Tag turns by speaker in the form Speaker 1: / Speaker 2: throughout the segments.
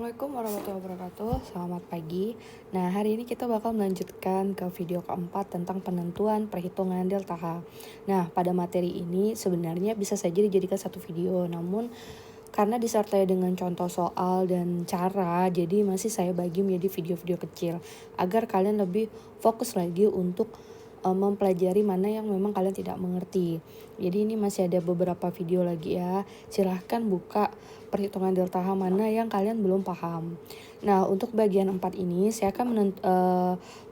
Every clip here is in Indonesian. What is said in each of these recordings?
Speaker 1: Assalamualaikum warahmatullahi wabarakatuh. Selamat pagi. Nah, hari ini kita bakal melanjutkan ke video keempat tentang penentuan perhitungan delta H. Nah, pada materi ini sebenarnya bisa saja dijadikan satu video, namun karena disertai dengan contoh soal dan cara, jadi masih saya bagi menjadi video-video kecil agar kalian lebih fokus lagi untuk mempelajari mana yang memang kalian tidak mengerti. Jadi ini masih ada beberapa video lagi ya. Silahkan buka perhitungan delta H mana yang kalian belum paham. Nah, untuk bagian 4 ini saya akan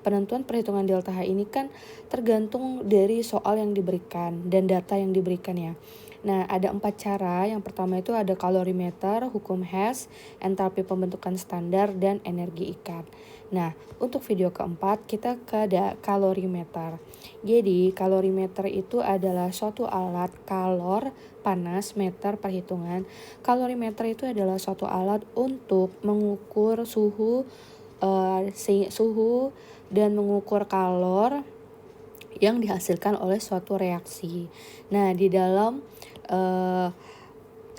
Speaker 1: penentuan perhitungan delta H ini kan tergantung dari soal yang diberikan dan data yang diberikan ya. Nah, ada 4 cara. Yang pertama itu ada kalorimeter, hukum Hess, entalpi pembentukan standar, dan energi ikat. Nah, untuk video keempat kita ke kalorimeter. Jadi, kalorimeter itu adalah suatu alat kalor, panas, meter, perhitungan. Kalorimeter itu adalah suatu alat untuk mengukur suhu dan mengukur kalor yang dihasilkan oleh suatu reaksi. Nah, di dalam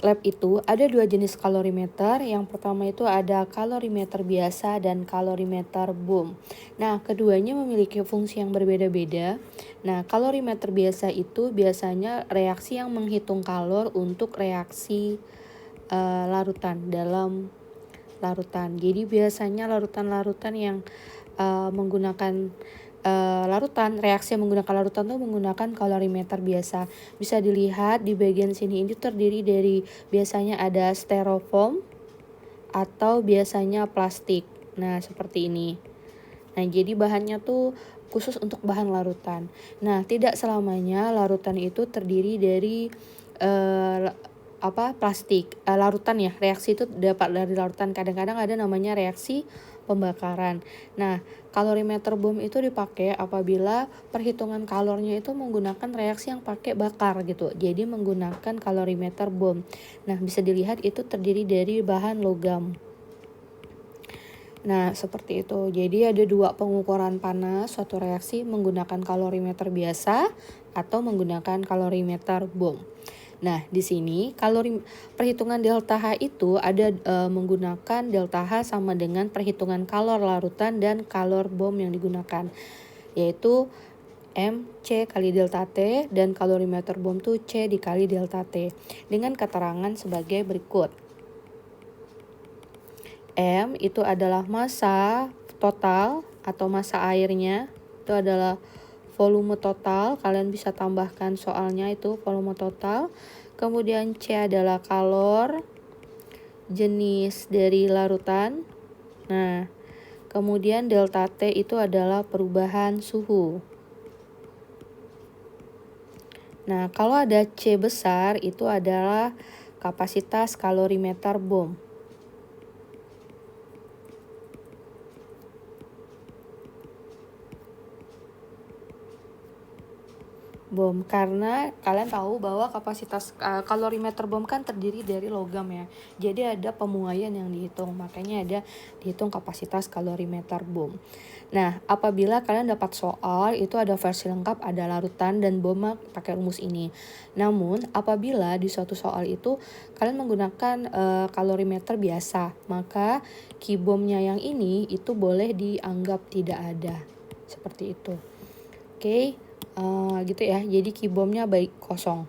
Speaker 1: lab itu ada dua jenis kalorimeter. Yang pertama itu ada kalorimeter biasa dan kalorimeter boom. Nah, keduanya memiliki fungsi yang berbeda-beda. Nah, kalorimeter biasa itu biasanya reaksi yang menghitung kalor untuk reaksi larutan dalam larutan. Jadi biasanya larutan-larutan yang menggunakan reaksi yang menggunakan larutan itu menggunakan kalorimeter biasa. Bisa dilihat di bagian sini, ini terdiri dari biasanya ada styrofoam atau biasanya plastik. Nah, seperti ini. Nah, jadi bahannya tuh khusus untuk bahan larutan. Nah, tidak selamanya larutan itu terdiri dari plastik. Larutan ya, reaksi itu dapat dari larutan. Kadang-kadang ada namanya reaksi pembakaran. Nah, kalorimeter boom itu dipakai apabila perhitungan kalornya itu menggunakan reaksi yang pakai bakar gitu. Jadi menggunakan kalorimeter boom. Nah, bisa dilihat itu terdiri dari bahan logam. Nah, seperti itu. Jadi ada dua pengukuran panas suatu reaksi menggunakan kalorimeter biasa atau menggunakan kalorimeter boom. Nah, di sini perhitungan delta H itu ada menggunakan delta H sama dengan perhitungan kalor larutan dan kalor bom yang digunakan, yaitu MC kali delta T dan kalorimeter bom itu C dikali delta T dengan keterangan sebagai berikut. M itu adalah massa total atau massa airnya, itu adalah volume total, kalian bisa tambahkan soalnya itu volume total. Kemudian C adalah kalor, jenis dari larutan. Nah, kemudian delta T itu adalah perubahan suhu. Nah, kalau ada C besar itu adalah kapasitas kalorimeter boom. Bom, karena kalian tahu bahwa kapasitas kalorimeter bom kan terdiri dari logam ya. Jadi ada pemuaian yang dihitung, makanya ada dihitung kapasitas kalorimeter bom. Nah, apabila kalian dapat soal itu ada versi lengkap, ada larutan dan bom pakai rumus ini. Namun, apabila di suatu soal itu kalian menggunakan kalorimeter biasa, maka kibomnya yang ini itu boleh dianggap tidak ada. Seperti itu. Oke. Gitu ya, jadi kibomnya baik kosong.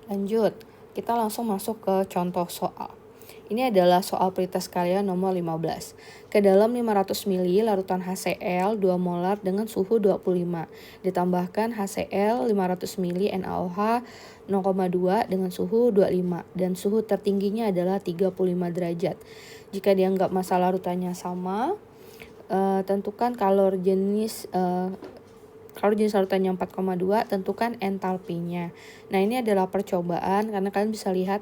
Speaker 1: Lanjut, kita langsung masuk ke contoh soal. Ini adalah soal pretest kalian nomor 15. Ke dalam 500 ml larutan HCl 2 molar dengan suhu 25. Ditambahkan HCl 500 ml NaOH 0,2 dengan suhu 25 dan suhu tertingginya adalah 35 derajat. Jika dianggap massa larutannya sama, tentukan kalor jenis larutannya 4,2, tentukan entalpinya. Nah, ini adalah percobaan karena kalian bisa lihat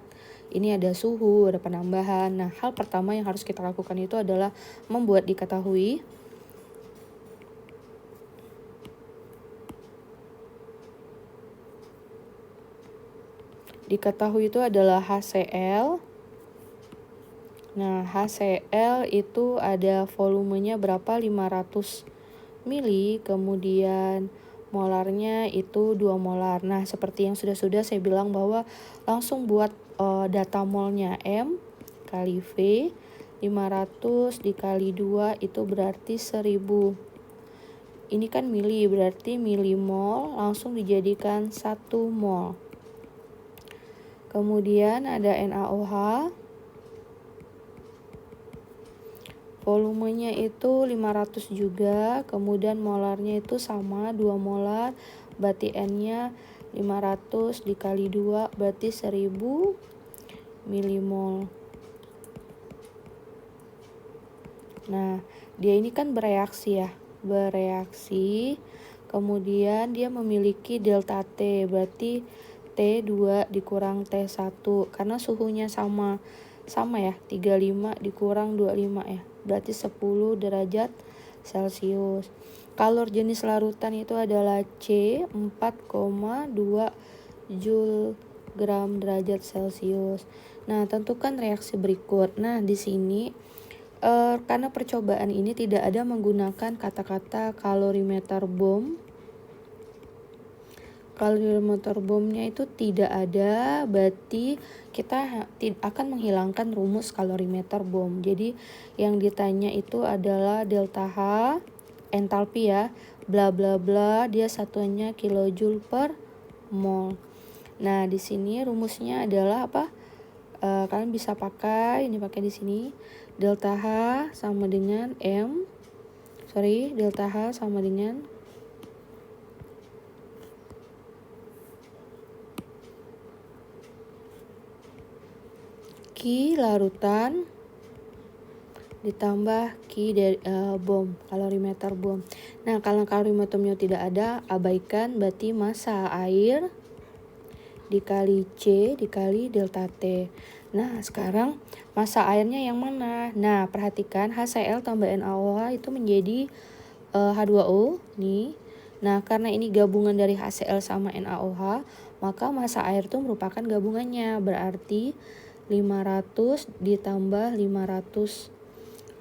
Speaker 1: ini ada suhu, ada penambahan. Nah, hal pertama yang harus kita lakukan itu adalah membuat diketahui. Diketahui itu adalah HCl. Nah, HCl itu ada volumenya berapa? 500 mili, kemudian molarnya itu 2 molar. Nah, seperti yang sudah saya bilang bahwa langsung buat data molnya M kali V, 500 dikali 2 itu berarti 1000. Ini kan mili, berarti milimol langsung dijadikan 1 mol. Kemudian ada NaOH. Volumenya itu 500 juga, kemudian molarnya itu sama 2 molar, berarti N-nya 500 dikali 2 berarti 1000 milimol. Nah, dia ini kan bereaksi ya, kemudian dia memiliki delta T, berarti T2 dikurang T1, karena suhunya sama ya, 35 dikurang 25 ya, berarti 10 derajat Celcius. Kalor jenis larutan itu adalah C, 4,2 Joule gram derajat Celcius. Nah, tentukan reaksi berikut. Nah, di sini karena percobaan ini tidak ada menggunakan kata-kata kalorimeter bom. Kalorimeter bomnya itu tidak ada, berarti kita akan menghilangkan rumus kalorimeter bom. Jadi yang ditanya itu adalah delta H, entalpi ya, bla bla bla, dia satuannya kilojoule per mol. Nah, di sini rumusnya adalah apa? Kalian bisa pakai di sini. Delta H sama dengan delta H sama dengan Q larutan ditambah Q dari bom, kalorimeter bom. Nah, kalau kalorimeternya tidak ada, abaikan, berarti massa air dikali C dikali delta T. Nah, sekarang massa airnya yang mana? Nah, perhatikan HCl tambah NaOH itu menjadi H2O nih. Nah, karena ini gabungan dari HCl sama NaOH, maka massa air itu merupakan gabungannya, berarti 500 ditambah 500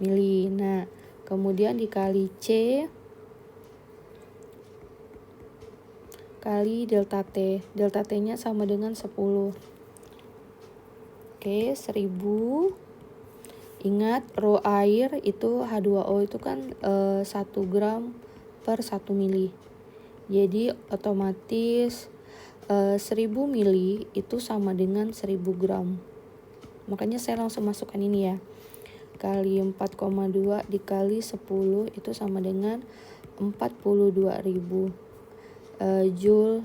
Speaker 1: mili. Nah, kemudian dikali C kali delta T. Delta T-nya sama dengan 10. Oke, 1000. Ingat, rho air itu H2O itu kan 1 gram per 1 mili. Jadi otomatis 1000 mili itu sama dengan 1000 gram. Makanya saya langsung masukkan ini ya. Kali 4,2 dikali 10 itu sama dengan 42.000 Joule,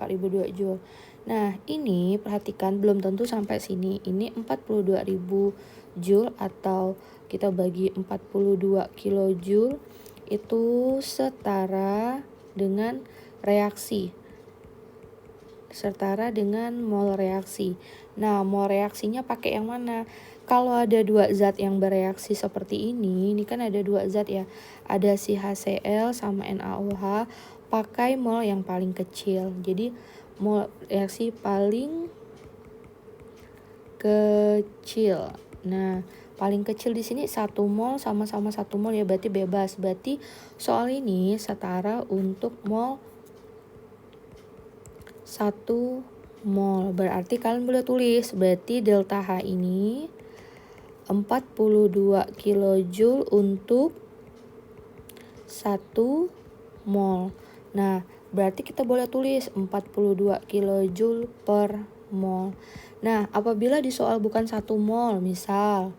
Speaker 1: 4002 Joule. Nah, ini perhatikan belum tentu sampai sini. Ini 42.000 Joule atau kita bagi 42 kilojoule itu setara dengan mol reaksi. Nah, mol reaksinya pakai yang mana? Kalau ada dua zat yang bereaksi seperti ini kan ada dua zat ya. Ada si HCl sama NaOH, pakai mol yang paling kecil. Jadi mol reaksi paling kecil. Nah, paling kecil di sini 1 mol sama-sama 1 mol ya, berarti bebas. Berarti soal ini setara untuk mol 1 mol. Berarti kalian boleh tulis, berarti delta H ini 42 kilojoule untuk 1 mol. Nah, berarti kita boleh tulis 42 kilojoule per mol. Nah, apabila di soal bukan 1 mol, misal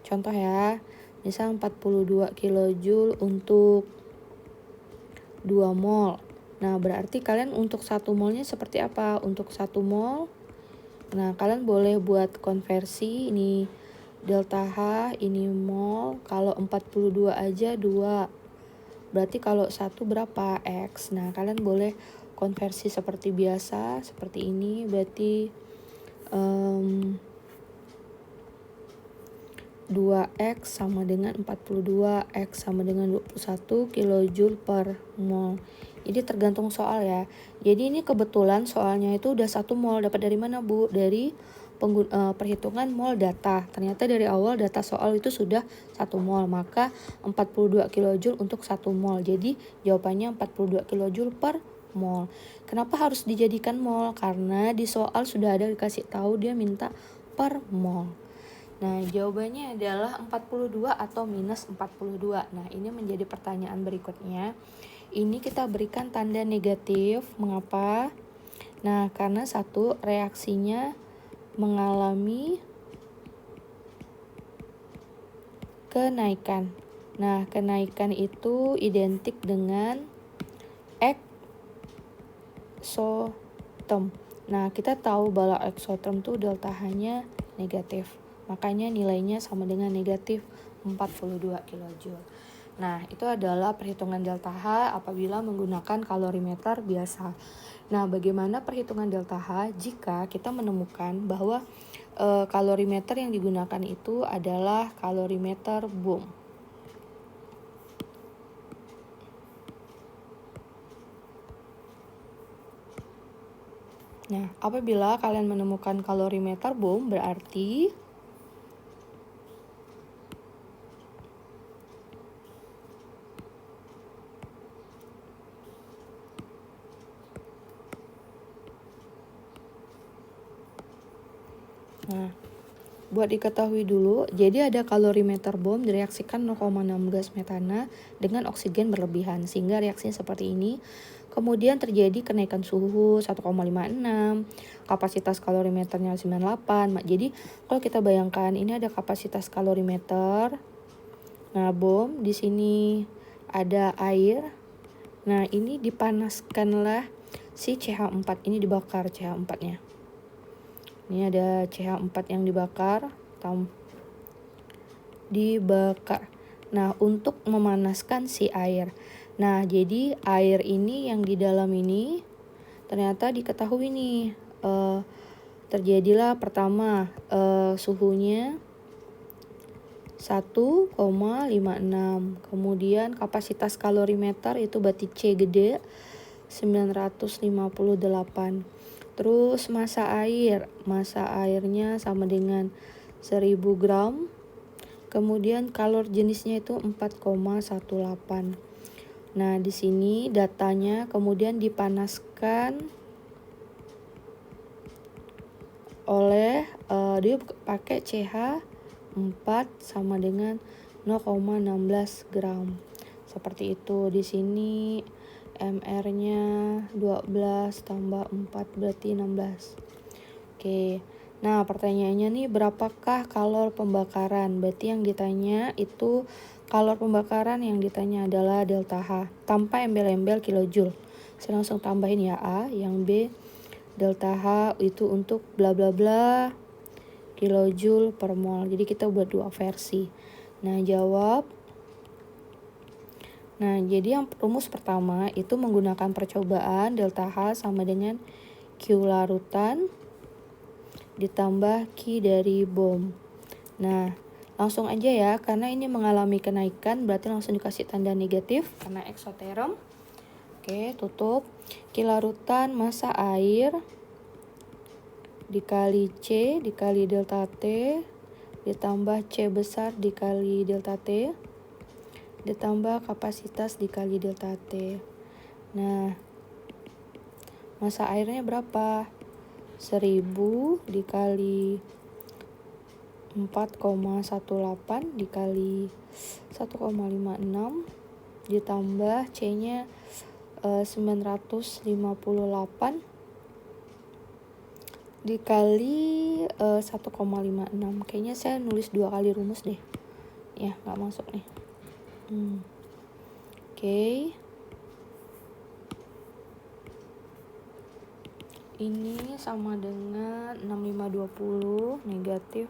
Speaker 1: contoh ya, misal 42 kilojoule untuk 2 mol. Nah, berarti kalian untuk 1 molnya seperti apa? Untuk 1 mol, nah kalian boleh buat konversi, ini delta H, ini mol. Kalau 42 aja 2. Berarti kalau 1 berapa? X. Nah, kalian boleh konversi seperti biasa, seperti ini. Berarti 2X sama dengan 42, X sama dengan 21 kilojoule per mol. Jadi tergantung soal ya. Jadi ini kebetulan soalnya itu udah 1 mol. Dapat dari mana, Bu? Dari perhitungan mol data. Ternyata dari awal data soal itu sudah 1 mol, maka 42 kilojoule untuk 1 mol. Jadi jawabannya 42 kilojoule per mol. Kenapa harus dijadikan mol? Karena di soal sudah ada dikasih tahu dia minta per mol. Nah, jawabannya adalah 42 atau minus 42. Nah, ini menjadi pertanyaan berikutnya. Ini kita berikan tanda negatif. Mengapa? Nah, karena satu, reaksinya mengalami kenaikan. Nah, kenaikan itu identik dengan eksoterm. Nah, kita tahu bahwa eksoterm itu delta H-nya negatif. Makanya nilainya sama dengan negatif 42 kJ. Nah, itu adalah perhitungan delta H apabila menggunakan kalorimeter biasa. Nah, bagaimana perhitungan delta H jika kita menemukan bahwa kalorimeter yang digunakan itu adalah kalorimeter Bohm. Nah, apabila kalian menemukan kalorimeter Bohm berarti buat diketahui dulu, jadi ada kalorimeter Bohm direaksikan 0,16 metana dengan oksigen berlebihan sehingga reaksinya seperti ini. Kemudian terjadi kenaikan suhu 1,56, kapasitas kalorimeternya 98. Jadi kalau kita bayangkan ini ada kapasitas kalorimeter. Nah, Bohm di sini ada air. Nah, ini dipanaskanlah si CH4, ini dibakar CH4-nya. Ini ada CH4 yang dibakar. Nah, untuk memanaskan si air. Nah, jadi air ini yang di dalam ini ternyata diketahui nih terjadilah pertama suhunya 1,56. Kemudian kapasitas kalorimeter itu berarti C gede 958. Terus massa airnya sama dengan 1000 gram. Kemudian kalor jenisnya itu 4,18. Nah, di sini datanya kemudian dipanaskan oleh dia pakai CH4 sama dengan 0,16 gram. Seperti itu. Di sini MR-nya 12 tambah 4 berarti 16. Oke. Nah, pertanyaannya nih berapakah kalor pembakaran? Berarti yang ditanya itu kalor pembakaran yang ditanya adalah delta H tanpa embel-embel kilojoule. Saya langsung tambahin ya A, yang B delta H itu untuk bla bla bla kilojoule per mol. Jadi kita buat dua versi. Nah, jawab. Nah, jadi yang rumus pertama itu menggunakan percobaan delta H sama dengan Q larutan ditambah Q dari Bohm. Nah, langsung aja ya, karena ini mengalami kenaikan berarti langsung dikasih tanda negatif karena eksoterm. Oke, tutup. Q larutan massa air dikali C dikali delta T ditambah C besar dikali delta T ditambah kapasitas dikali delta T. Nah, massa airnya berapa? 1000 dikali 4,18 dikali 1,56 ditambah C-nya 958 dikali 1,56. Kayaknya saya nulis 2 kali rumus deh. Ya, nggak masuk nih. Oke. Ini sama dengan 6520 negatif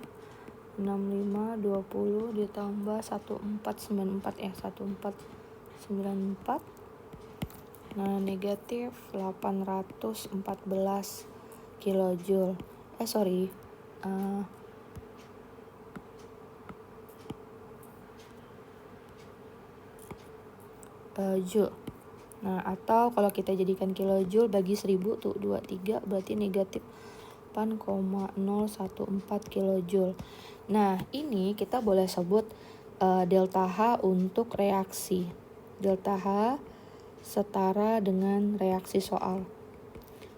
Speaker 1: 6520 ditambah 1494 ya, 1494. Nah, negatif 814 kilojoule. Joule. Nah, atau kalau kita jadikan kilojoule bagi 1000 tuh 23 berarti negatif 8,014 kilojoule. Nah, ini kita boleh sebut delta H untuk reaksi. Delta H setara dengan reaksi soal.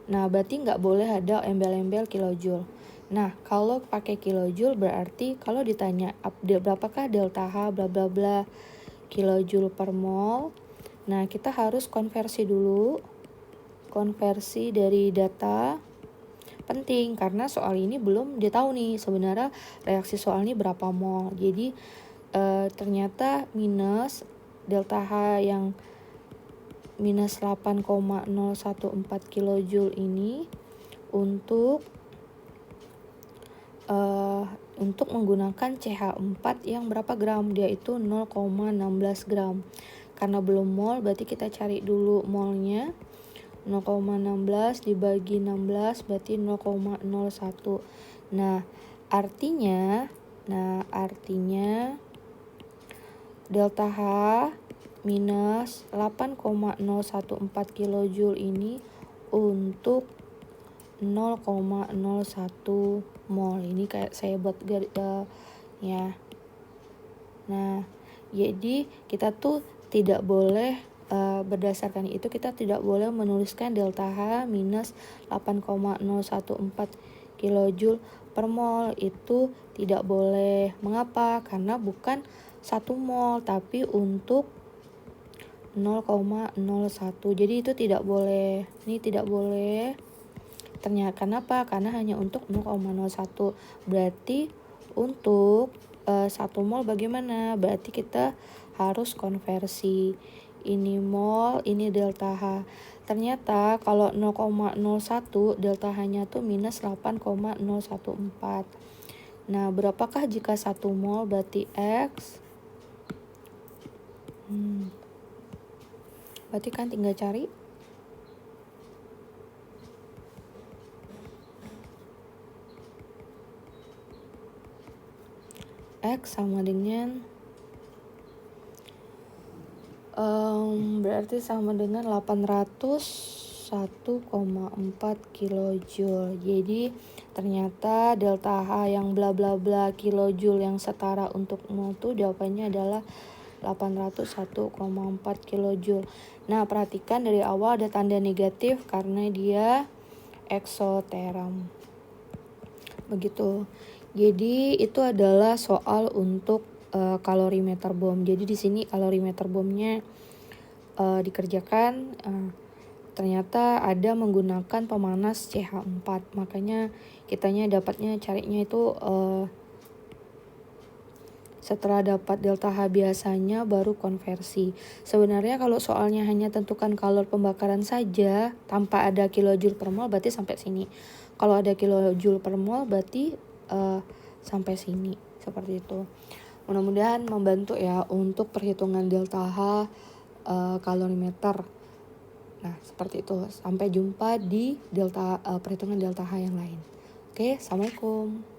Speaker 1: Nah, berarti nggak boleh ada embel-embel kilojoule. Nah, kalau pakai kilojoule berarti kalau ditanya berapakah delta H bla bla bla kilojoule per mol. Nah, kita harus konversi dulu. Konversi dari data penting karena soal ini belum dia tahu nih sebenarnya reaksi soal ini berapa mol. Jadi ternyata minus delta H yang minus 8,014 kilojoule ini untuk menggunakan CH4 yang berapa gram, dia itu 0,16 gram. Karena belum mol berarti kita cari dulu molnya. 0,16 dibagi 16 berarti 0,01. Nah, artinya delta H minus 8,014 kilojoule ini untuk 0,01 mol. Ini kayak saya buat ya. Nah, jadi kita tuh tidak boleh berdasarkan itu kita tidak boleh menuliskan delta H minus 8,014 kilojoule per mol. Itu tidak boleh. Mengapa? Karena bukan 1 mol tapi untuk 0,01. Jadi itu tidak boleh. Ini tidak boleh. Ternyata kenapa? Karena hanya untuk 0,01. Berarti untuk 1 mol bagaimana? Berarti kita harus konversi. Ini mol, ini delta H. Ternyata kalau 0,01 delta H-nya tuh minus 8,014. Nah, berapakah jika 1 mol berarti X? Berarti kan tinggal cari X sama dengan berarti sama dengan 801,4 kilojoule. Jadi ternyata delta H yang bla bla bla kilojoule yang setara untuk mol itu jawabannya adalah 801,4 kilojoule. Nah, perhatikan dari awal ada tanda negatif karena dia eksoteram. Begitu. Jadi itu adalah soal untuk kalorimeter bom. Jadi di sini kalorimeter bomnya dikerjakan ternyata ada menggunakan pemanas CH4. Makanya kitanya dapatnya carinya itu setelah dapat delta H biasanya baru konversi. Sebenarnya kalau soalnya hanya tentukan kalor pembakaran saja tanpa ada kilojoule per mol berarti sampai sini. Kalau ada kilojoule per mol berarti sampai sini. Seperti itu. Mudah-mudahan membantu ya untuk perhitungan delta H kalorimeter. Nah, seperti itu. Sampai jumpa di perhitungan delta H yang lain. Oke, assalamualaikum.